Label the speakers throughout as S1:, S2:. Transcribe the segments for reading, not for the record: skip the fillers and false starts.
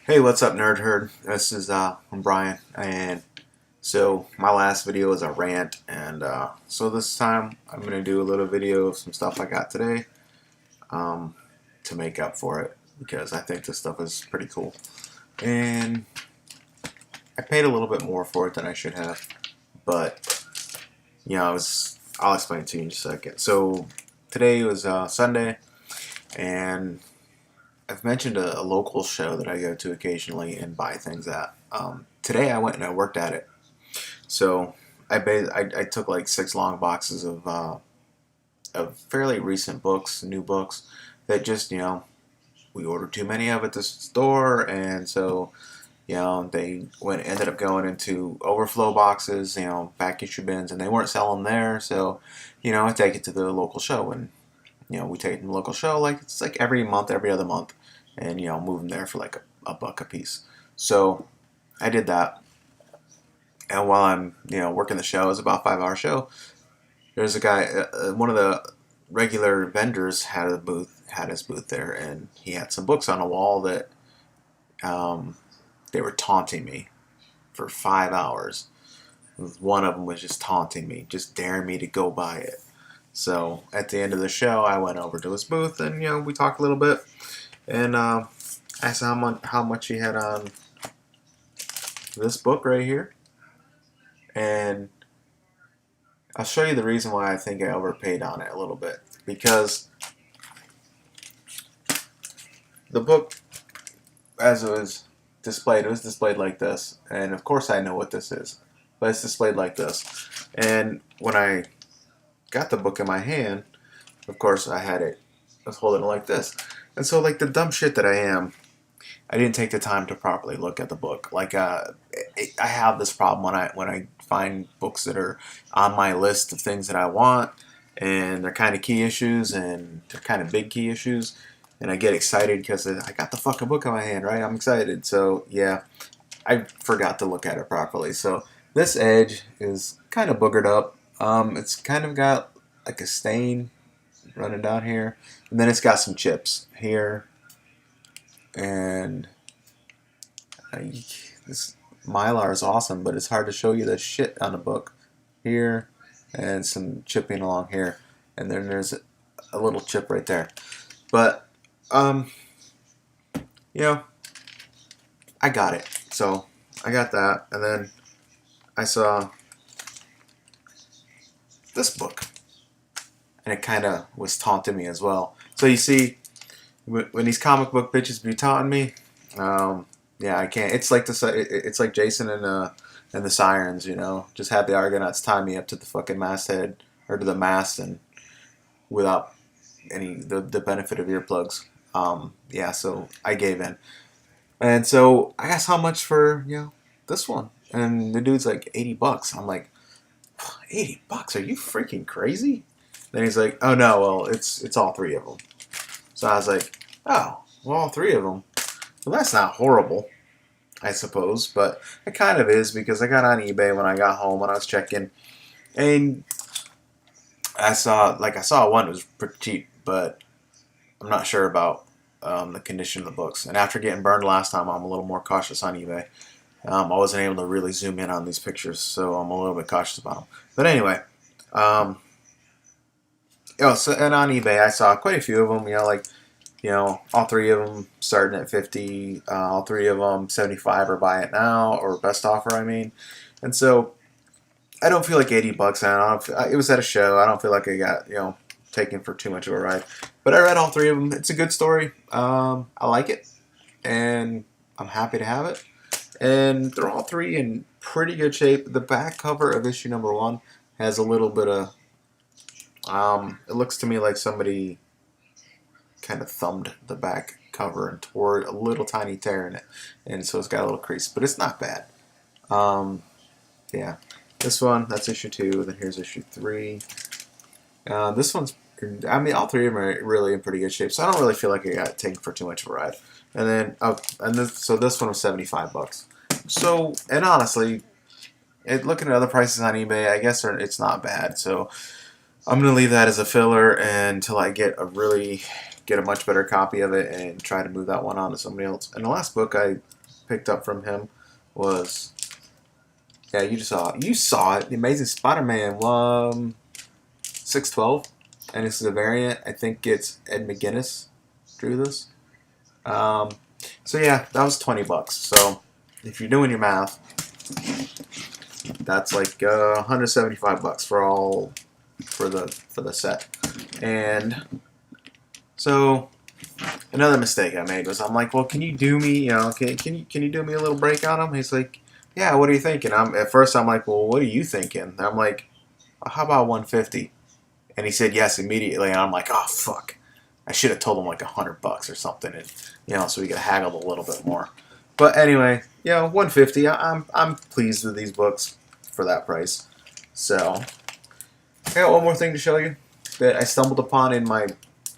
S1: Hey, what's up, Nerd Herd? This is I'm Brian, and so my last video was a rant, and so this time I'm gonna do a little video of some stuff I got today um, to make up for it because I think this stuff is pretty cool, and I paid a little bit more for it than I should have, but I'll explain it to you in just a second. So today was Sunday, and I've mentioned a local show that I go to occasionally and buy things at. Today I went and I worked at it. So I took like 6 long boxes of fairly recent books, new books that just we ordered too many of at the store, and so they ended up going into overflow boxes, back issue bins, and they weren't selling there. So I take it to the local show, and we take it to the local show like it's like every month, every other month, and move them there for like a buck a piece. So I did that, and while I'm working the show, it's about a 5 hour show. There's a guy, one of the regular vendors had his booth there, and he had some books on a wall that um, they were taunting me for 5 hours. One of them was just taunting me, just daring me to go buy it. So at the end of the show, I went over to his booth, and we talked a little bit, and asked how much he had on this book right here, and I'll show you the reason why I think I overpaid on it a little bit. Because the book, as it was displayed like this, and of course I know what this is, but it's displayed like this. And when I got the book in my hand, of course I was holding it like this. And so, like the dumb shit that I am, I didn't take the time to properly look at the book. Like I have this problem when I find books that are on my list of things that I want, and they're kind of key issues, and they're kind of big key issues, and I get excited because I got the fucking book in my hand, right? I'm excited. So yeah, I forgot to look at it properly. So this edge is kind of boogered up. It's kind of got like a stain running down here, and then it's got some chips here, and this Mylar is awesome, but it's hard to show you the shit on a book here, and some chipping along here, and then there's a little chip right there. But you know, I got it. So I got that, and then I saw this book, and it kind of was taunting me as well. So you see, when these comic book bitches be taunting me, yeah, I can't. It's like it's like Jason and the Sirens, just have the Argonauts tie me up to the fucking masthead or to the mast, and without the benefit of earplugs. Yeah, so I gave in, and so I asked how much for this one, and the dude's like $80. I'm like, $80? Are you freaking crazy? Then he's like, oh no, well it's all three of them. So I was like, oh, well, all three of them. Well, that's not horrible, I suppose, but it kind of is, because I got on eBay when I got home when I was checking, and I saw one that was pretty cheap, but I'm not sure about the condition of the books. And after getting burned last time, I'm a little more cautious on eBay. I wasn't able to really zoom in on these pictures, so I'm a little bit cautious about them. But anyway, and on eBay I saw quite a few of them. All three of them starting at 50, all three of them 75 or buy it now, or best offer, I mean. And so I don't feel like $80. It was at a show. I don't feel like I got taken for too much of a ride. But I read all three of them. It's a good story. I like it, and I'm happy to have it. And they're all three in pretty good shape. The back cover of issue number 1 has a little bit of it looks to me like somebody kind of thumbed the back cover and tore a little tiny tear in it, and so it's got a little crease, but it's not bad. Yeah, this one, that's issue 2. Then here's issue 3. This one's, I mean, all three of them are really in pretty good shape, so I don't really feel like I got taken for too much of a ride. And then, so this one was $75. So, and honestly, looking at other prices on eBay, I guess it's not bad. So I'm gonna leave that as a filler until I get a really get a much better copy of it and try to move that one on to somebody else. And the last book I picked up from him was, yeah, you saw it, The Amazing Spider-Man 612, and this is a variant. I think it's Ed McGuinness drew this. So yeah, that was 20 bucks. So if you're doing your math, that's like 175 bucks for the set. And so another mistake I made was, I'm like, well, can you do me, can you do me a little break on them? He's like, yeah, what are you thinking? At first I'm like, well, what are you thinking? And I'm like, how about 150? And he said yes immediately, and I'm like, oh fuck, I should have told him like 100 bucks or something, and so we could haggle a little bit more. But anyway, 150. I'm pleased with these books for that price. So I got one more thing to show you that I stumbled upon in my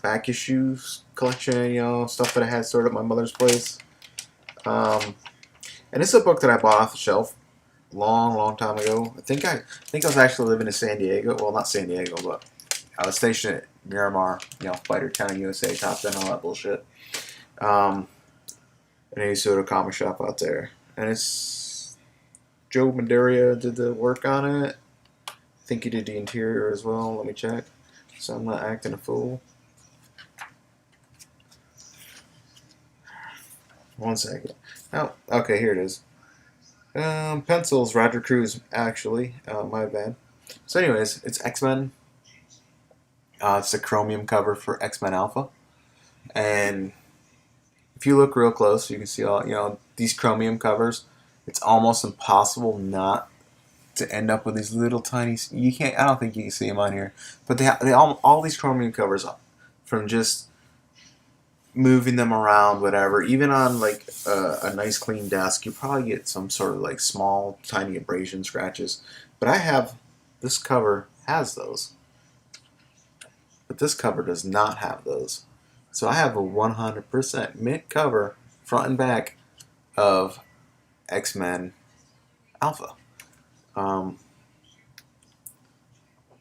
S1: back issues collection, stuff that I had stored at my mother's place. And it's a book that I bought off the shelf long time ago. I think I was actually living in San Diego. Well, not San Diego, but I was stationed at Miramar, Fighter Town, USA, Top 10, all that bullshit. And he sort of comic shop out there. And it's Joe Madeira did the work on it. I think he did the interior as well. Let me check, so I'm not acting a fool. One second. Oh, okay, here it is. Pencils, Roger Cruz, actually. My bad. So anyways, it's X-Men. It's a chromium cover for X-Men Alpha. And if you look real close, you can see all, these chromium covers. It's almost impossible not to end up with these little tiny, I don't think you can see them on here, but they all these chromium covers, from just moving them around, whatever, even on like a nice clean desk, you probably get some sort of like small tiny abrasion scratches. But this cover has those, but this cover does not have those. So I have a 100% mint cover, front and back, of X-Men Alpha.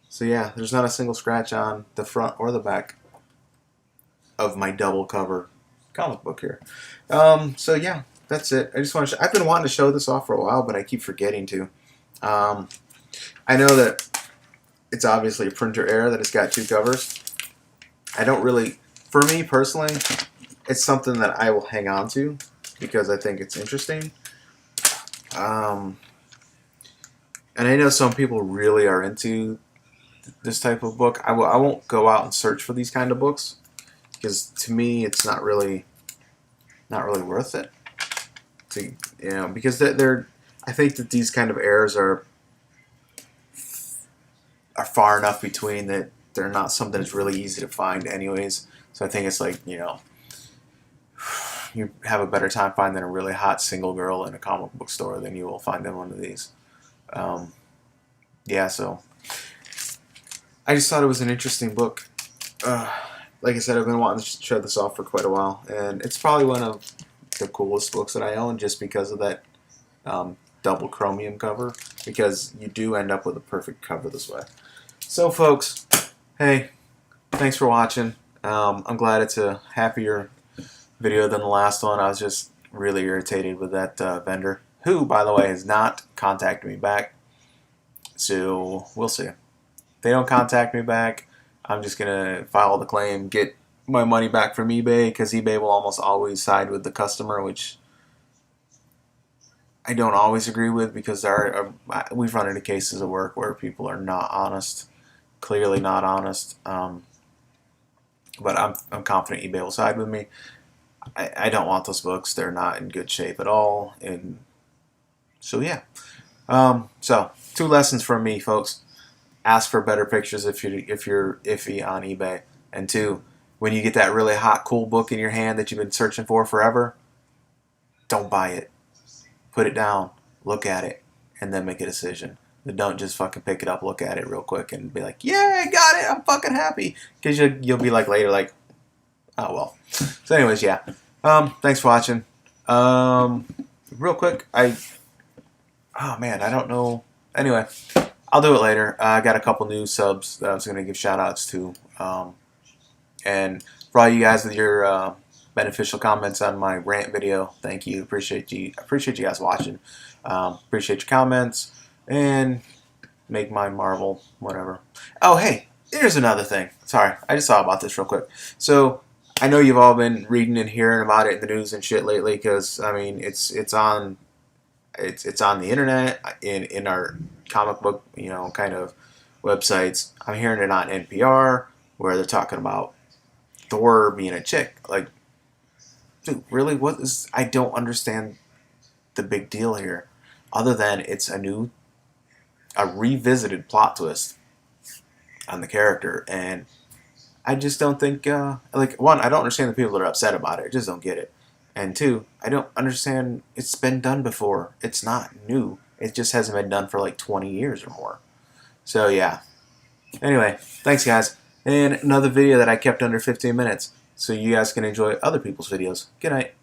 S1: So yeah, there's not a single scratch on the front or the back of my double cover comic book here. So yeah, that's it. I just want to I've been wanting to show this off for a while, but I keep forgetting to. I know that it's obviously a printer error that it's got two covers. I don't really, for me personally, it's something that I will hang on to because I think it's interesting. And I know some people really are into this type of book. I won't go out and search for these kind of books because to me it's not really worth it. Because I think that these kind of errors are far enough between that they're not something that's really easy to find anyways. So I think it's like, you have a better time finding a really hot single girl in a comic book store than you will find in one of these. Yeah, so I just thought it was an interesting book. Like I said, I've been wanting to show this off for quite a while, and it's probably one of the coolest books that I own just because of that double chromium cover, because you do end up with a perfect cover this way. So folks, hey, thanks for watching. I'm glad it's a happier video than the last one. I was just really irritated with that vendor, who, by the way, has not contacted me back. So we'll see. If they don't contact me back, I'm just gonna file the claim, get my money back from eBay, because eBay will almost always side with the customer, which I don't always agree with, because we've run into cases of work where people are not honest, clearly not honest. But I'm confident eBay will side with me. I don't want those books. They're not in good shape at all. And so yeah. So 2 lessons from me, folks. Ask for better pictures if you're iffy on eBay. And 2, when you get that really hot, cool book in your hand that you've been searching for forever, don't buy it. Put it down, look at it, and then make a decision. But don't just fucking pick it up, look at it real quick, and be like, yeah, I got it, I'm fucking happy. Because you'll be like later, like, oh well. So anyways, yeah. Thanks for watching. Real quick, oh man, I don't know. Anyway, I'll do it later. I got a couple new subs that I was going to give shout outs to. And for all you guys with your beneficial comments on my rant video. Thank you. Appreciate you guys watching. Appreciate your comments, and make mine Marvel, whatever. Oh, hey, here's another thing. Sorry, I just thought about this real quick. So I know you've all been reading and hearing about it in the news and shit lately, because I mean it's on the internet, in our comic book, kind of websites. I'm hearing it on NPR where they're talking about Thor being a chick. Like, dude, really? What is? I don't understand the big deal here, other than it's a revisited plot twist on the character, and I just don't think, like, one, I don't understand the people that are upset about it. I just don't get it. And two, I don't understand, it's been done before. It's not new. It just hasn't been done for like 20 years or more. So yeah. Anyway, thanks guys. And another video that I kept under 15 minutes, so you guys can enjoy other people's videos. Good night.